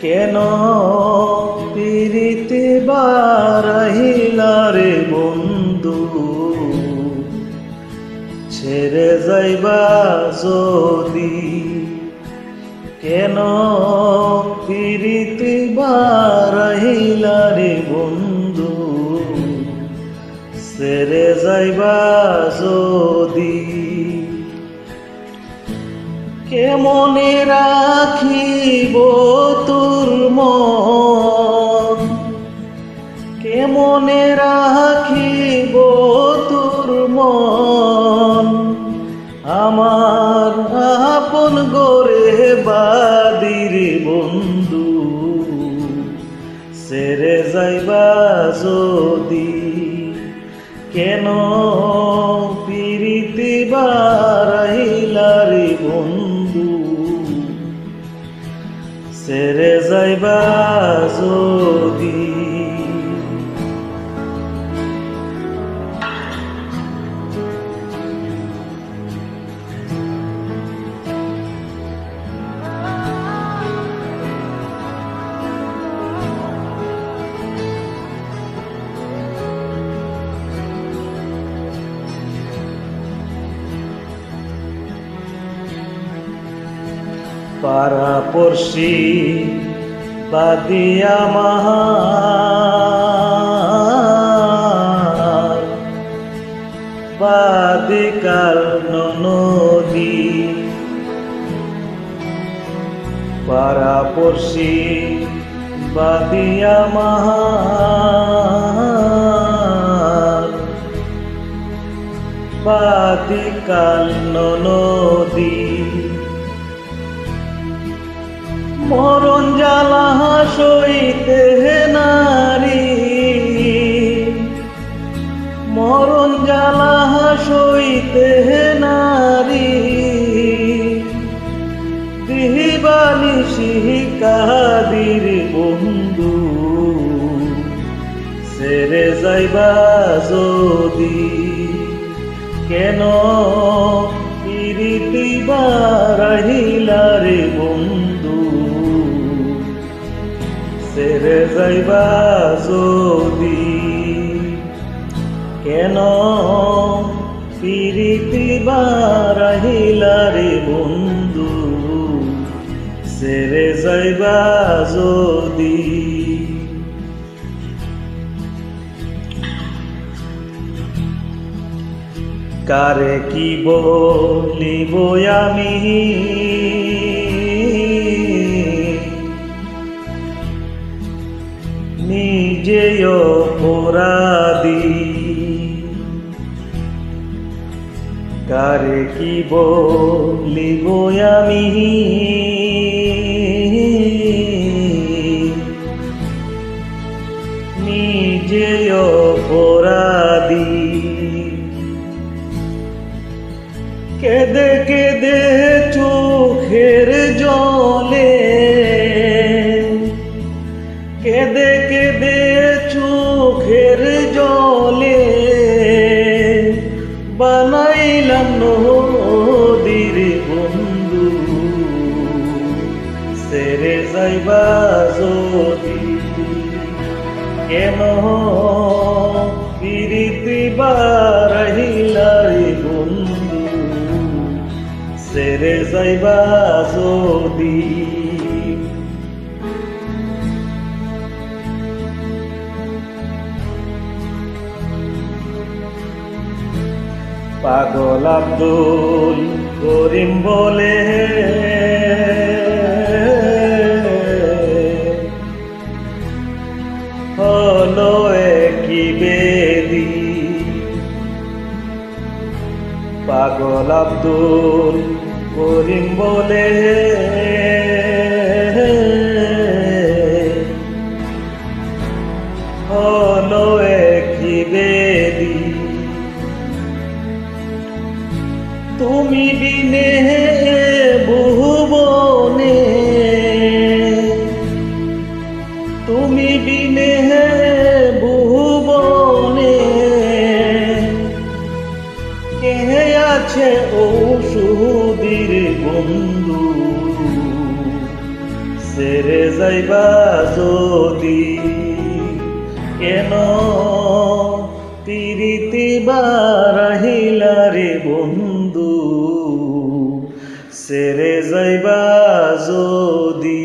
কেন পিরিতে বারাহিলা রে বন্ধু, ছেড়ে যাইবা যদি। কেন পিরিতে বারাহিলা রে বন্ধু, ছেড়ে যাইবা যদি। কেমনে রাখিব তোর মন, কেমনে রাখিব তোর মন, আমার আপন গরে বাদির বন্ধু, ছেড়ে যাইবা যদি। কেন পিরিতে বারাহিলা রে বন্ধু, ছেড়ে যাইবা যদি। পাড়াপড়শি বাদিয়া মাহার, বাদিকাল নদী। পাড়াপড়শি বাদিয়া মাহার, বাদিকাল নদী। মরণ জ্বালা সইতে নারী, মরণ জ্বালা সইতে নারী। দিবানিশি কাদির বন্ধু, ছেড়ে যাইবা যদি। কেন পিরিতি বারাহিলা রে বন্ধু, ছেড়ে যাইবা যদি। কেন পিরিতি বারাহিলা রে বন্ধু, ছেড়ে যাইবা যদি। কারে কি বলিব আমি, নিজে অপরাধী। কারে কি বলিব আমি, নিজে অপরাধী। কেঁদে কেঁদে চোখের জলে, কেঁদে কেঁদে চোখের জলে, বানাইলাম নদীর বন্ধু, ছেড়ে যাইবা যদি। কেন পিরিতি বারাহিলা রে বন্ধু, ছেড়ে যাইবা যদি। পাগল আব্দুল করিম বলে হলো কি বেদি। পাগল আব্দুল করিম বলে হলো কি বেদি। তুমি বিনে ভুবনে, তুমি বিনে ভুবনে, কে আছে ঔষধির বন্ধু, ছেড়ে যাইবা যদি কেন পিরিতি বারাহিলা রে বন্ধু ছেড়ে যাইবা যদি